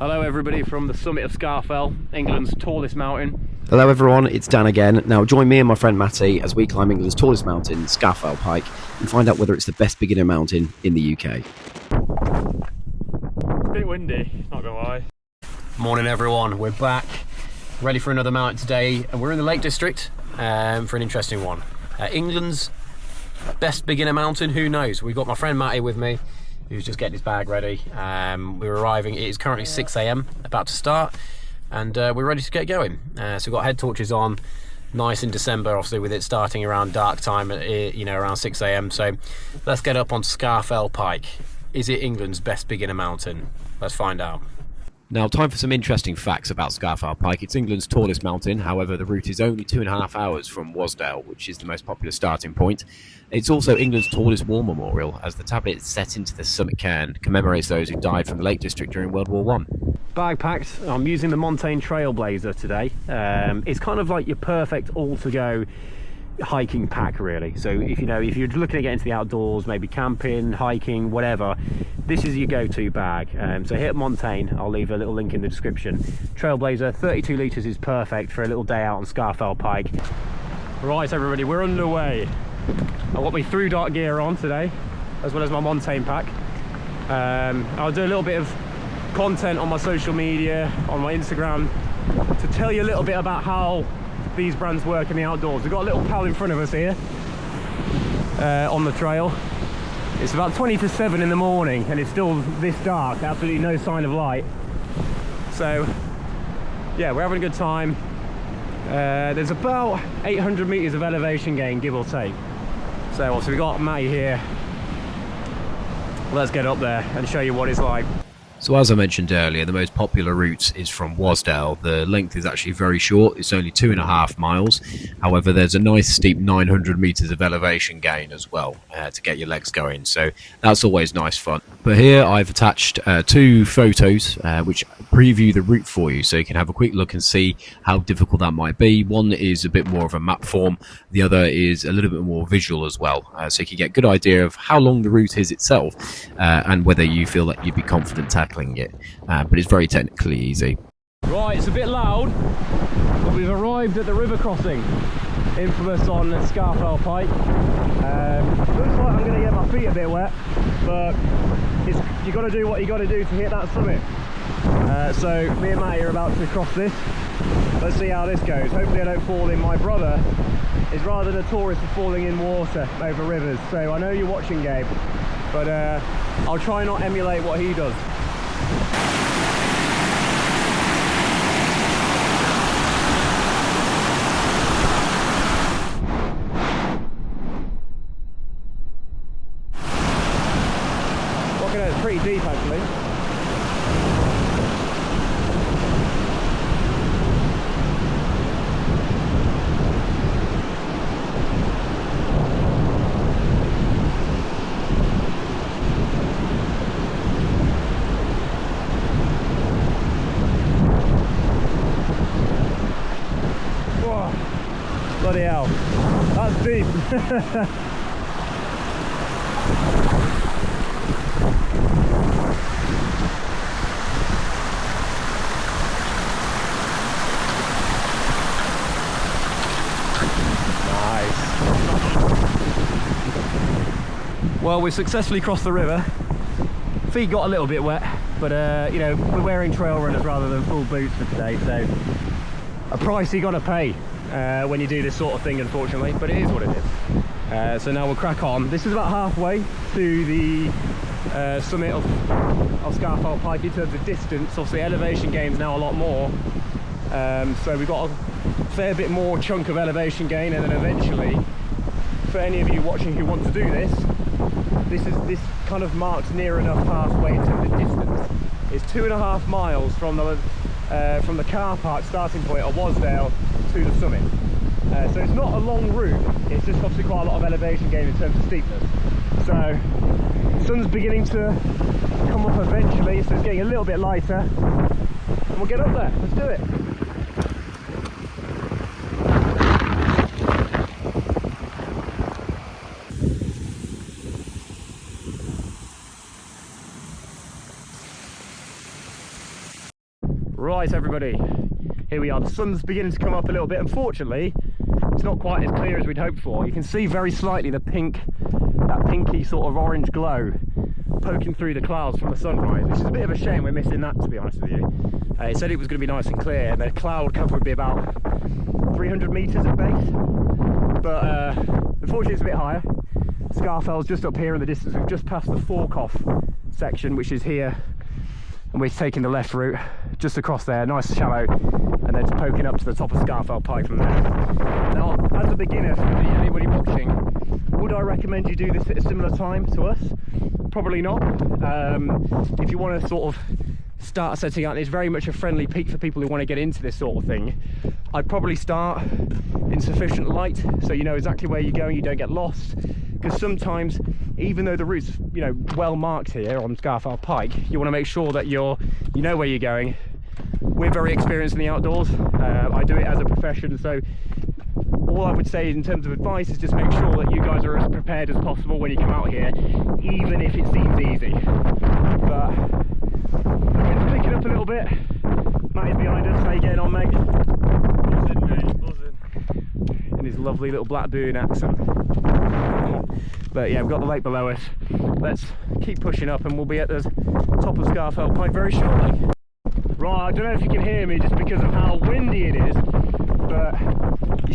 Hello everybody from the summit of Scaffel, England's tallest mountain. Hello everyone, it's Dan again. Now join me and my friend Matty as we climb England's tallest mountain, Scaffel Pike, and find out whether it's the best beginner mountain in the UK. It's a bit windy, not gonna lie. Morning everyone, we're back, ready for another mountain today, and we're in the Lake District for an interesting one. England's best beginner mountain, who knows? We've got my friend Matty with me, who's just getting his bag ready. We're arriving, it is currently 6 AM, about to start, and we're ready to get going. So we've got head torches on, nice in December, obviously with it starting around dark time, around 6 AM. So let's get up on Scaffel Pike. Is it England's best beginner mountain? Let's find out. Now, time for some interesting facts about Scaffel Pike. It's England's tallest mountain, however the route is only 2.5 hours from Wasdale, which is the most popular starting point. It's also England's tallest war memorial, as the tablet set into the summit cairn commemorates those who died from the Lake District during World War I. Bag packed, I'm using the Montane Trailblazer today. It's kind of like your perfect all-to-go hiking pack, really. So if you're looking to get into the outdoors, maybe camping, hiking, whatever, this is your go-to bag. So here at Montane, I'll leave a little link in the description. Trailblazer 32 litres is perfect for a little day out on Scaffel Pike. Right everybody, we're underway. I've got my through dark gear on today, as well as my Montane pack. I'll do a little bit of content on my social media, on my Instagram, to tell you a little bit about how these brands work in the outdoors. We've got a little pal in front of us here on the trail. It's about 20 to 7 in the morning and it's still this dark, absolutely no sign of light. So yeah, we're having a good time. There's about 800 meters of elevation gain, give or take. So obviously we've got Matty here. Let's get up there and show you what it's like. So as I mentioned earlier, the most popular route is from Wasdale. The length is actually very short, it's only 2.5 miles. However, there's a nice steep 900 metres of elevation gain as well to get your legs going, so that's always nice fun. But here I've attached 2 photos which preview the route for you, so you can have a quick look and see how difficult that might be. One is a bit more of a map form, the other is a little bit more visual as well, so you can get a good idea of how long the route is itself and whether you feel that you'd be confident tackling it, but it's very technically easy. Right, it's a bit loud, but we've arrived at the river crossing, infamous on Scaffel Pike. Looks like I'm going to get my feet a bit wet, but you got to do what you got to do to hit that summit. So me and Matty are about to cross this. Let's see how this goes. Hopefully I don't fall in. My brother is rather notorious for falling in water over rivers, so I know you're watching, Gabe, but I'll try not emulate what he does. Looking at it, it's pretty deep actually. Bloody hell, that's deep. Nice. Well, we've successfully crossed the river. Feet got a little bit wet, but we're wearing trail runners rather than full boots for today, so a price you gotta pay when you do this sort of thing, unfortunately, but it is what it is. So now we'll crack on. This is about halfway to the summit of Scaffel Pike in terms of distance. Obviously elevation gains now a lot more, so we've got a fair bit more chunk of elevation gain, and then eventually, for any of you watching who want to do this kind of marks near enough halfway in terms of distance. It's 2.5 miles from the car park starting point at Wasdale to the summit. So it's not a long route, it's just obviously quite a lot of elevation gain in terms of steepness. So the sun's beginning to come up eventually, so it's getting a little bit lighter, and we'll get up there. Let's do it. Right, everybody, here we are. The sun's beginning to come up a little bit. Unfortunately, it's not quite as clear as we'd hoped for. You can see very slightly the that pinky sort of orange glow poking through the clouds from the sunrise, which is a bit of a shame. We're missing that, to be honest with you. It said it was going to be nice and clear, and the cloud cover would be about 300 metres at base, but unfortunately it's a bit higher. Scaffel's just up here in the distance. We've just passed the fork-off section, which is here, and we're taking the left route just across there, nice shallow, and then poking up to the top of Scaffel Pike from there. Now, as a beginner, for anybody watching, would I recommend you do this at a similar time to us? Probably not. If you want to sort of start setting out, it's very much a friendly peak for people who want to get into this sort of thing. I'd probably start in sufficient light so you know exactly where you're going, you don't get lost. Because sometimes, even though the route's, you know, well marked here on Scaffel Pike, you want to make sure that you know where you're going. We're very experienced in the outdoors. I do it as a profession, so all I would say in terms of advice is just make sure that you guys are as prepared as possible when you come out here, even if it seems easy. But it's picking up a little bit. Matt is behind us. How you getting on, mate? Buzzing, mate, buzzing. In his lovely little Blackburn accent. But yeah, we've got the lake below us. Let's keep pushing up and we'll be at the top of Scaffel Pike very shortly. Right, I don't know if you can hear me just because of how windy it is, but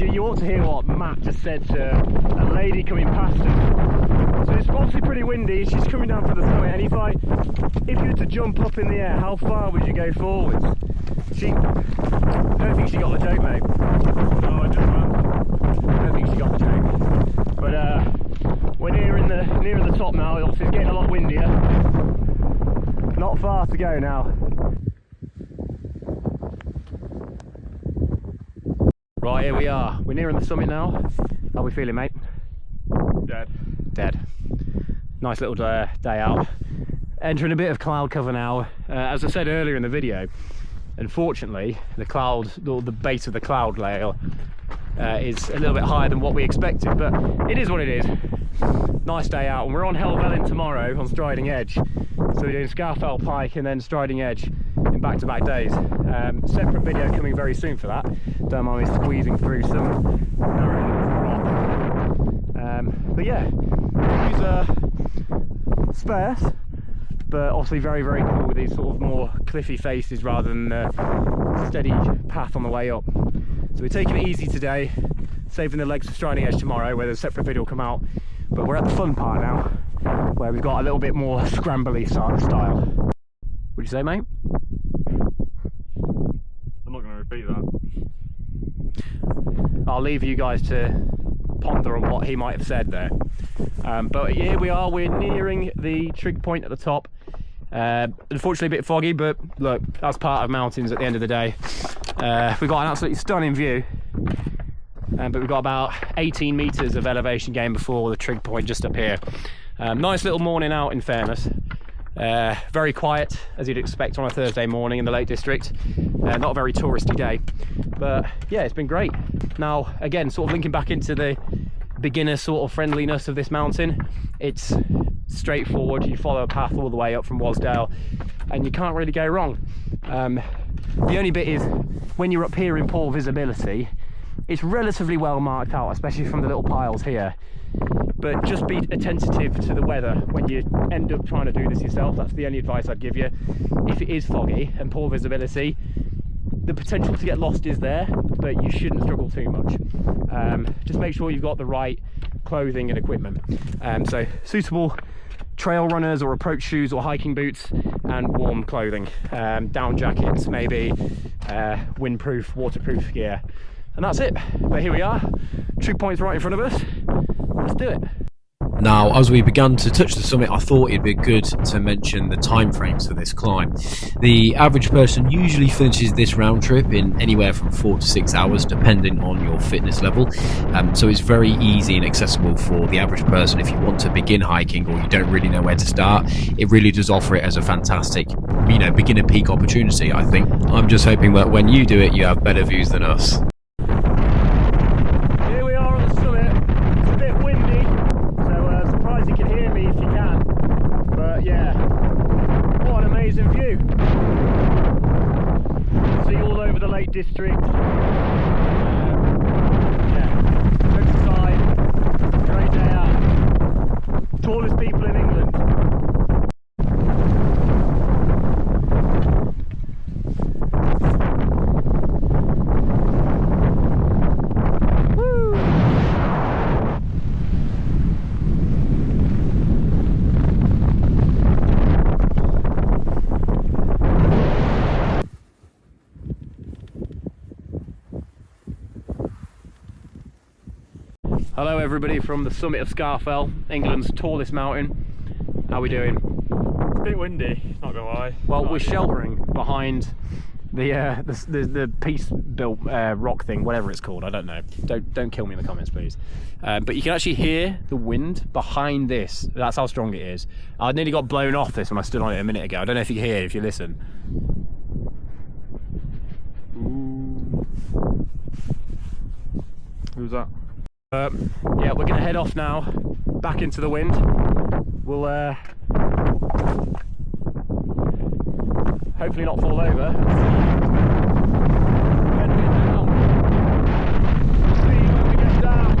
you ought to hear what Matt just said to a lady coming past us. So it's obviously pretty windy. She's coming down from the summit, and he's like, if you were to jump up in the air, how far would you go forwards? I don't think she got the joke, mate. No, I didn't. I don't think she got the joke. But we're nearing the top now. Obviously, it's getting a lot windier. Not far to go now. Right, here we are. We're nearing the summit now. How are we feeling, mate? Dead. Nice little day out. Entering a bit of cloud cover now. As I said earlier in the video, unfortunately, the base of the cloud layer is a little bit higher than what we expected, but it is what it is. Nice day out, and we're on Helvellyn tomorrow on Striding Edge. So we're doing Scaffel Pike and then Striding Edge in back-to-back days. Separate video coming very soon for that. Don't mind me squeezing through some narrow rock. But yeah, views are sparse, but obviously very, very cool with these sort of more cliffy faces rather than the steady path on the way up. So we're taking it easy today, saving the legs for Striding Edge tomorrow, where the separate video will come out. But we're at the fun part now, where we've got a little bit more scrambly style. Would you say, mate? I'm not going to repeat that. I'll leave you guys to ponder on what he might have said there. But here we are, we're nearing the trig point at the top. Unfortunately a bit foggy, but look, that's part of mountains at the end of the day. We've got an absolutely stunning view, but we've got about 18 metres of elevation gain before the trig point just up here. Nice little morning out, in fairness. Very quiet, as you'd expect on a Thursday morning in the Lake District. Not a very touristy day, but yeah, it's been great. Now, again, sort of linking back into the beginner sort of friendliness of this mountain, it's straightforward. You follow a path all the way up from Wasdale and you can't really go wrong. The only bit is when you're up here in poor visibility, it's relatively well marked out, especially from the little piles here. But just be attentive to the weather when you end up trying to do this yourself. That's the only advice I'd give you. If it is foggy and poor visibility, the potential to get lost is there, but you shouldn't struggle too much. Just make sure you've got the right clothing and equipment. So suitable trail runners or approach shoes or hiking boots and warm clothing. Down jackets, maybe windproof, waterproof gear. And that's it. But here we are. Trig point's right in front of us. Let's do it. Now, as we began to touch the summit, I thought it'd be good to mention the timeframes for this climb. The average person usually finishes this round trip in anywhere from 4 to 6 hours, depending on your fitness level. So it's very easy and accessible for the average person if you want to begin hiking or you don't really know where to start. It really does offer it as a fantastic, beginner peak opportunity, I think. I'm just hoping that when you do it, you have better views than us. Lake District. Yeah, countryside, great day out. Tallest people in England. Hello everybody from the summit of Scaffel, England's tallest mountain. How are we doing? It's a bit windy, not gonna lie. Well, we're sheltering behind the piece-built rock thing, whatever it's called. I don't know. Don't kill me in the comments, please. But you can actually hear the wind behind this. That's how strong it is. I nearly got blown off this when I stood on it a minute ago. I don't know if you can hear it if you listen. Ooh. Who's that? Yeah, we're gonna head off now, back into the wind. We'll hopefully not fall over. When we're down. See when we get down.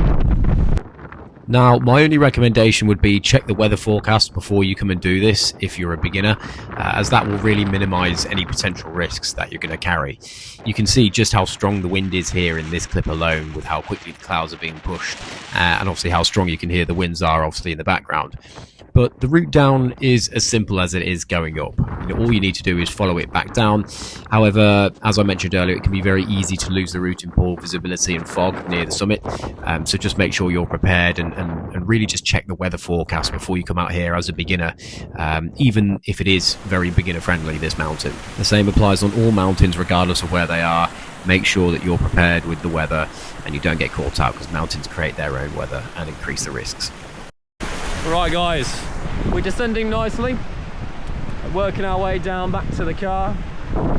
Now, my only recommendation would be check the weather forecast before you come and do this if you're a beginner, as that will really minimise any potential risks that you're going to carry. You can see just how strong the wind is here in this clip alone, with how quickly the clouds are being pushed, and obviously how strong you can hear the winds are obviously in the background. But the route down is as simple as it is going up. All you need to do is follow it back down. However, as I mentioned earlier, it can be very easy to lose the route in poor visibility and fog near the summit. So just make sure you're prepared and really just check the weather forecast before you come out here as a beginner, even if it is very beginner friendly, this mountain. The same applies on all mountains regardless of where they are. Make sure that you're prepared with the weather and you don't get caught out, because mountains create their own weather and increase the risks. Right guys, we're descending nicely, working our way down back to the car,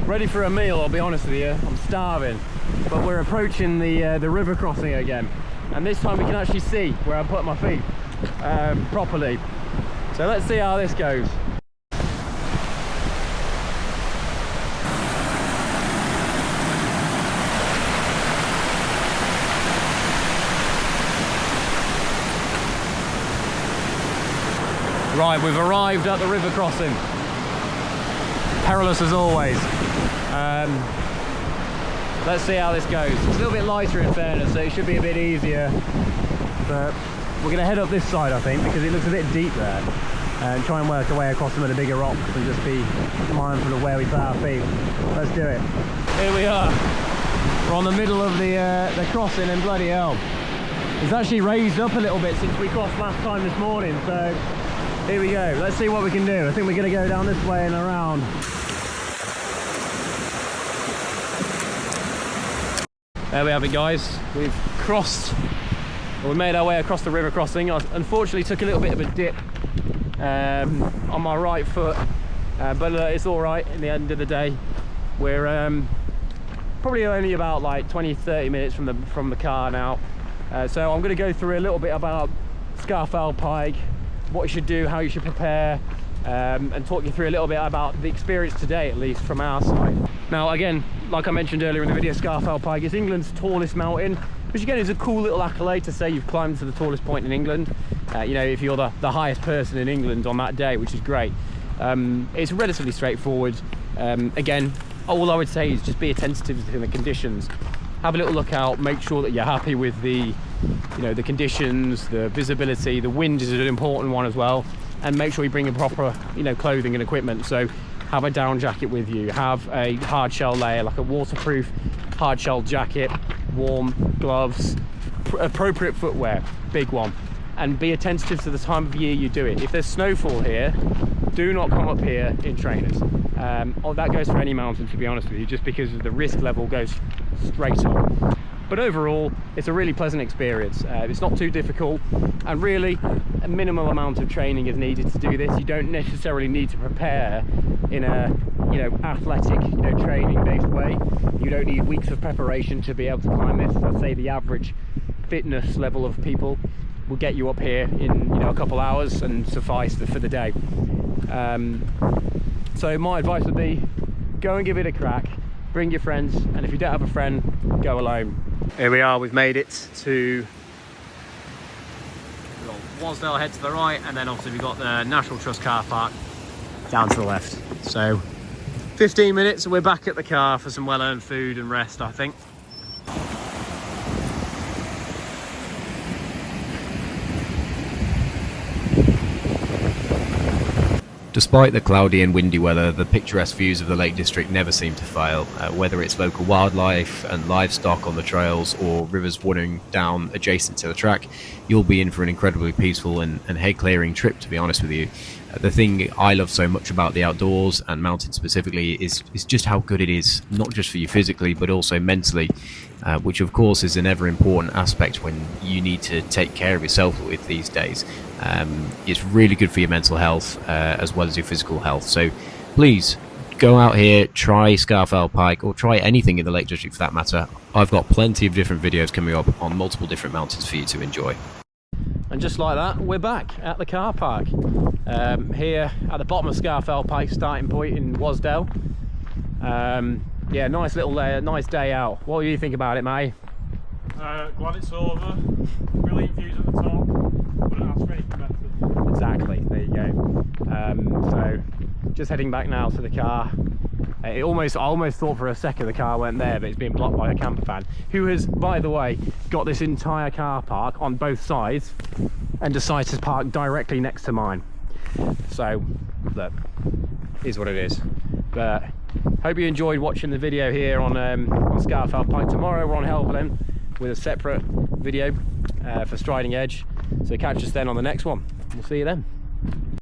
ready for a meal. I'll be honest with you, I'm starving, but we're approaching the river crossing again, and this time we can actually see where I put my feet properly. So let's see how this goes. Right, we've arrived at the river crossing. Perilous as always. Let's see how this goes. It's a little bit lighter in fairness, so it should be a bit easier. But we're going to head up this side, I think, because it looks a bit deep there. And try and work our way across some of the bigger rocks and just be mindful of where we put our feet. Let's do it. Here we are. We're on the middle of the crossing, and bloody hell. It's actually raised up a little bit since we crossed last time this morning, so here we go. Let's see what we can do. I think we're going to go down this way and around. There we have it, guys. We've crossed, well, we made our way across the river crossing. I unfortunately took a little bit of a dip on my right foot, but it's all right. In the end of the day, we're probably only about like 20-30 minutes from the car now. So I'm going to go through a little bit about Scaffel Pike, what you should do, how you should prepare, and talk you through a little bit about the experience today, at least from our side. Now again, like I mentioned earlier in the video, Scaffel Pike is England's tallest mountain, which again is a cool little accolade to say you've climbed to the tallest point in England. You know, if you're the highest person in England on that day, which is great. It's relatively straightforward. Again, all I would say is just be attentive to the conditions. Have a little look out, make sure that you're happy with the conditions, the visibility. The wind is an important one as well, and make sure you bring a proper clothing and equipment. So have a down jacket with you, have a hard shell layer, like a waterproof hard shell jacket, warm gloves, appropriate footwear, big one, and be attentive to the time of year you do it. If there's snowfall here, do not come up here in trainers. That goes for any mountain, to be honest with you, just because the risk level goes straight up. But overall, it's a really pleasant experience. It's not too difficult, and really a minimal amount of training is needed to do this. You don't necessarily need to prepare in a athletic training based way. You don't need weeks of preparation to be able to climb this. I'd say the average fitness level of people will get you up here in a couple hours and suffice for the day. So my advice would be, go and give it a crack. bring your friends, and if you don't have a friend, go alone. Here we are, we've made it to Wasdale, head to the right, and then obviously we've got the National Trust car park down to the left. So 15 minutes and we're back at the car for some well-earned food and rest, I think. Despite the cloudy and windy weather, the picturesque views of the Lake District never seem to fail. Whether it's local wildlife and livestock on the trails or rivers running down adjacent to the track, you'll be in for an incredibly peaceful and head-clearing trip, to be honest with you. The thing I love so much about the outdoors, and mountain specifically, is just how good it is, not just for you physically, but also mentally, which of course is an ever important aspect when you need to take care of yourself with these days. It's really good for your mental health as well as your physical health. So please go out here, try Scaffel Pike, or try anything in the Lake District for that matter. I've got plenty of different videos coming up on multiple different mountains for you to enjoy. And just like that, we're back at the car park. Here at the bottom of Scaffel Pike starting point in Wasdale. Yeah, nice little nice day out. What do you think about it, mate? Glad it's over. Brilliant views at the top. Wouldn't ask for anything better. Exactly, there you go. So just heading back now to the car. I almost thought for a second the car went there, but it's been blocked by a camper van, who has, by the way, got this entire car park on both sides and decided to park directly next to mine. So look, is what it is. But hope you enjoyed watching the video here on Scaffel Pike. Tomorrow we're on Helvellyn with a separate video for Striding Edge, so catch us then on the next one. We'll see you then.